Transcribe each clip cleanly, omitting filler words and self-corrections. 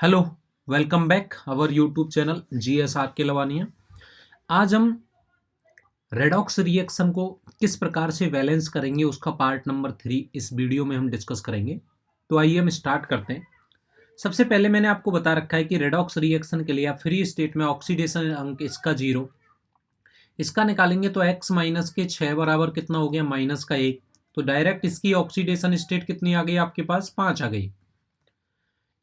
Hello, welcome back our YouTube channel GS K Lavania. आज हम redox reaction को किस प्रकार से बैलेंस करेंगे उसका पार्ट नंबर 3 इस वीडियो में हम डिस्कस करेंगे। तो आइए हम स्टार्ट करते हैं। सबसे पहले मैंने आपको बता रखा है कि रेडॉक्स रिएक्शन के लिए आप फ्री स्टेट में ऑक्सीडेशन अंक इसका 0 इसका निकालेंगे तो x माइनस के 6 बराबर कितना हो गया माइनस का 1। तो डायरेक्ट इसकी ऑक्सीडेशन स्टेट कितनी आ गई आपके पास 5 आ गई।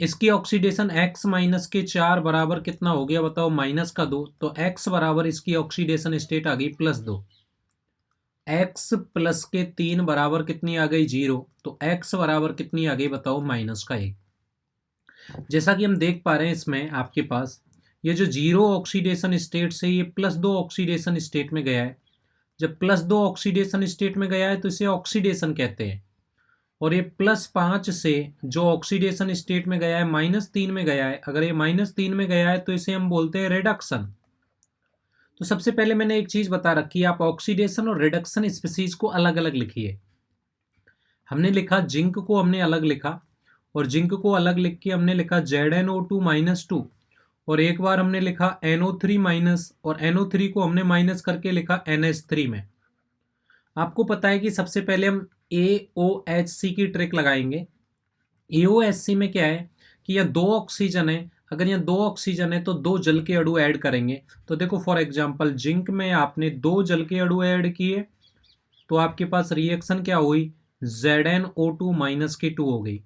इसकी ऑक्सीडेशन x माइनस के 4 बराबर कितना हो गया बताओ माइनस का 2। तो x बराबर इसकी ऑक्सीडेशन स्टेट आ गई +2। x प्लस के 3 बराबर कितनी आ गई 0। तो x बराबर कितनी आ गई बताओ -1। जैसा कि हम देख पा रहे हैं इसमें आपके पास ये जो 0 ऑक्सीडेशन स्टेट से ये +2 ऑक्सीडेशन स्टेट में गया है। जब +2 ऑक्सीडेशन स्टेट में गया है तो इसे ऑक्सीडेशन कहते हैं। और ये +5 से जो ऑक्सीडेशन स्टेट में गया है -3 में गया है। अगर ये -3 में गया है तो इसे हम बोलते हैं रिडक्शन। तो सबसे पहले मैंने एक चीज बता रखी है, आप ऑक्सीडेशन और रिडक्शन स्पीसीज को अलग अलग लिखिए। हमने लिखा जिंक को हमने अलग लिखा और जिंक को अलग लिख के हमने लिखा ZnO2-2 और एक बार हमने लिखा NO3- और NO3 को हमने माइनस करके लिखा NH3 में। आपको पता है कि सबसे पहले हम AOHC की ट्रिक लगाएंगे। AOHC में क्या है कि यह 2 ऑक्सीजन है। अगर यह 2 ऑक्सीजन है तो 2 जल के अणु ऐड करेंगे। तो देखो फॉर एग्जांपल जिंक में आपने 2 जल के अणु ऐड किए तो आपके पास रिएक्शन क्या हुई ZnO2- 2 हो गई।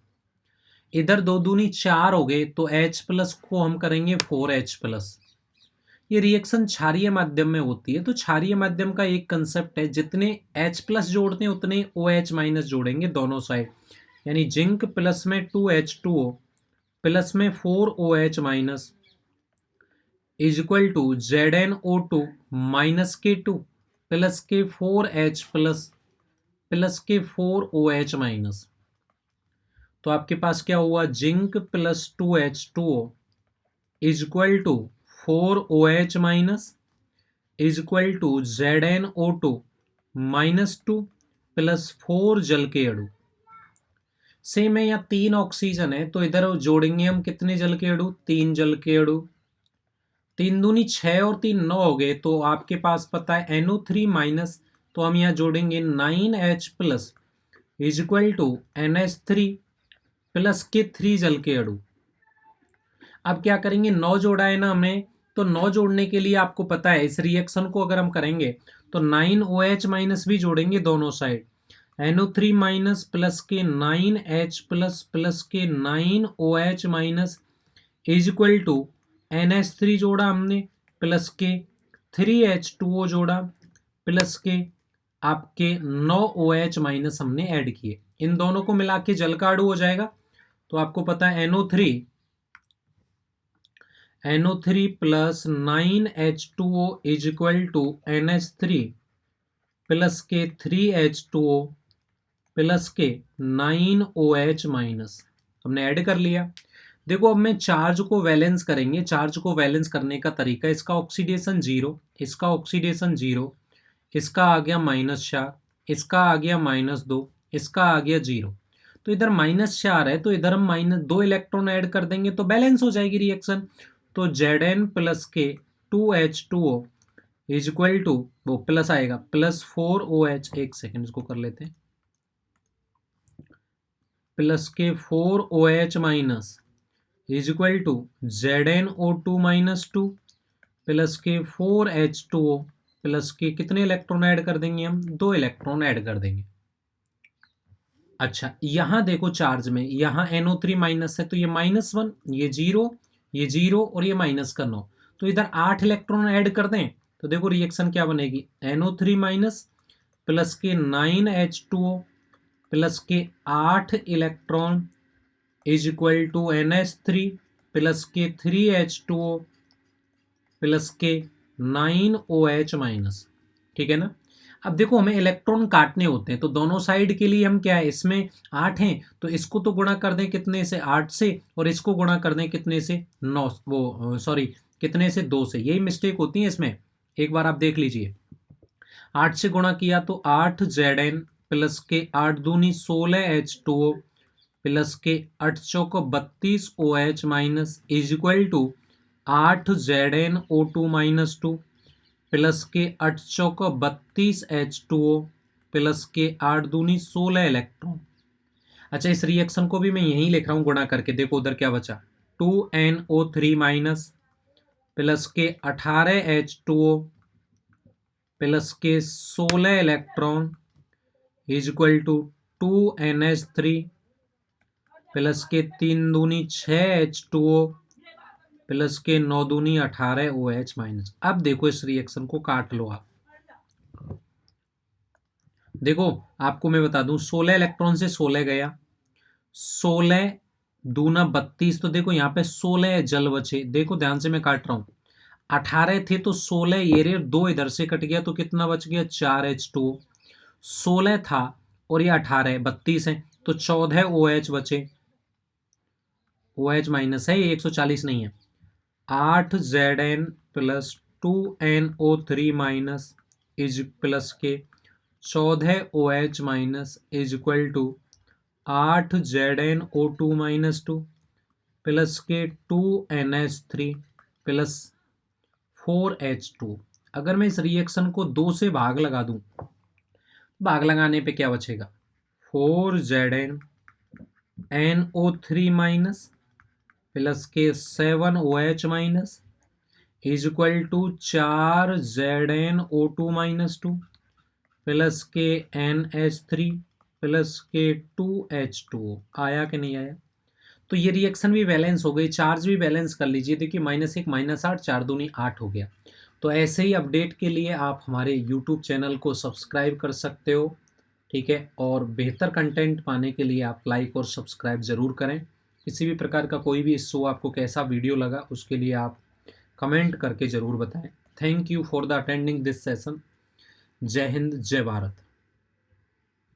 इधर 2 दूनी 4 हो गए तो H प्लस को हम करेंगे 4H+। ये रिएक्शन क्षारीय माध्यम में होती है। तो क्षारीय माध्यम का एक कंसेप्ट है, जितने H+ जोड़ते हैं उतने OH- जोड़ेंगे दोनों साइड। यानी जिंक प्लस में 2H2O प्लस में 4OH- is equal to ZnO2- 2 plus के 4H+ प्लस के 4OH-। तो आपके पास क्या हुआ zinc plus 2H2O is equal to 4OH- is equal to ZnO2- 2 plus 4 जल के अणु। सेम है, यहाँ 3 ऑक्सीजन है तो इधर जोड़ेंगे हम कितने जल के अणु 3 जल के अणु। 3 दूनी 6 और 3 9 हो गए तो आपके पास पता है NO3- तो हम यहाँ जोड़ेंगे 9H+ is equal to NH3 plus के 3 जल के अणु। अब क्या करेंगे 9 जोड़ा है ना हमने, तो 9 जोड़ने के लिए आपको पता है इस रिएक्शन को अगर हम करेंगे तो 9OH- भी जोड़ेंगे दोनों साइड। NO3- प्लस के 9H+ प्लस के 9OH- is equal to NH3 जोड़ा हमने प्लस के 3H2O जोड़ा प्लस के आपके 9OH- हमने ऐड किए। इन दोनों को मिला के जल का अणु हो जाएगा। तो आपको पता है NO3 plus 9H2O is equal to NH3 plus के 3H2O प्लस के 9OH- हमने ऐड कर लिया। देखो अब मैं चार्ज को वैलेंस करेंगे। चार्ज को वैलेंस करने का तरीका, इसका ऑक्सीडेशन 0, इसका ऑक्सीडेशन 0, इसका आ गया -4, इसका आ गया -2, इसका आ गया 0। तो इधर -4 है तो इधर हम -2 इलेक्ट्रॉन ऐड कर देंगे तो बैलेंस हो जाएगी रिएक्शन। तो Zn प्लस के 2H2O इज इक्वल टू वो प्लस आएगा प्लस 4OH। एक सेकेंड इसको कर लेते हैं। प्लस के 4OH- is equal to ZnO2- 2 plus के 4H2O प्लस के कितने इलेक्ट्रॉन ऐड कर देंगे हम 2 इलेक्ट्रॉन ऐड कर देंगे। अच्छा यहां देखो चार्ज में यहाँ NO3- है तो ये -1, ये 0, ये 0 और ये -9। तो इधर 8 इलेक्ट्रॉन ऐड कर दें तो देखो रिएक्शन क्या बनेगी NO3- प्लस के 9H2O प्लस के 8 electron is equal to NH3 plus के 3H2O प्लस के 9OH-। ठीक है ना। अब देखो हमें इलेक्ट्रॉन काटने होते हैं तो दोनों साइड के लिए हम क्या है इसमें 8 हैं तो इसको तो गुणा कर दें कितने से 8 से और इसको गुणा कर दें कितने से 9 वो सॉरी कितने से 2 से। यही मिस्टेक होती है इसमें, एक बार आप देख लीजिए। 8 से गुणा किया तो 8 Zn प्लस के 8 दूनी 16H2O प्लस के 8 चौको 32 OH minus is equal to 8 ZnO2 minus 2 plus के 8 चौको 32 H2O प्लस के 8 दूनी 16 इलेक्ट्रॉन। अच्छा, इस रिएक्शन को भी मैं यहीं लिख रहा हूँ गुणा करके। देखो उधर क्या बचा, 2NO3 माइनस प्लस के 18 H2O प्लस के 16 electron is equal to 2NH3 plus के 3 दूनी 6 H2O प्लस के 9 दूनी 18 OH माइनस। अब देखो इस रिएक्शन को काट लो आप। देखो आपको मैं बता दूं, 16 इलेक्ट्रॉन से 16 गया, 16 दूना 32, तो देखो यहाँ पे 16 जल बचे। देखो ध्यान से मैं काट रहा हूँ, 18 थे तो 16 ये रे, 2 इधर से कट गया तो कितना बच गया, 4 H2O। 16 था और ये 18 32 है तो 14 OH बचे। OH माइनस है, ये 140 नहीं है। 8 Zn plus 2NO3 minus is plus के 14 OH minus is equal to 8 ZnO2 minus 2 plus के 2NH3 प्लस 4H2। अगर मैं इस रिएक्शन को 2 से भाग लगा दूं, भाग लगाने पे क्या बचेगा, 4 ZnNO3 माइनस प्लस के 7 OH minus is equal to 4 ZnO2 minus 2 plus के NH3 प्लस के 2H2O। आया कि नहीं आया? तो ये रिएक्शन भी बैलेंस हो गई, चार्ज भी बैलेंस कर लीजिए। देखिए -1 -8, 4 दूनी 8 हो गया। तो ऐसे ही अपडेट के लिए आप हमारे यूट्यूब चैनल को सब्सक्राइब कर सकते हो, ठीक है। और बेहतर कंटेंट पाने के लिए आप लाइक और सब्सक्राइब ज़रूर करें। किसी भी प्रकार का कोई भी इशू, आपको कैसा वीडियो लगा, उसके लिए आप कमेंट करके ज़रूर बताएं। Thank you for the attending this session. जय हिंद, जय भारत।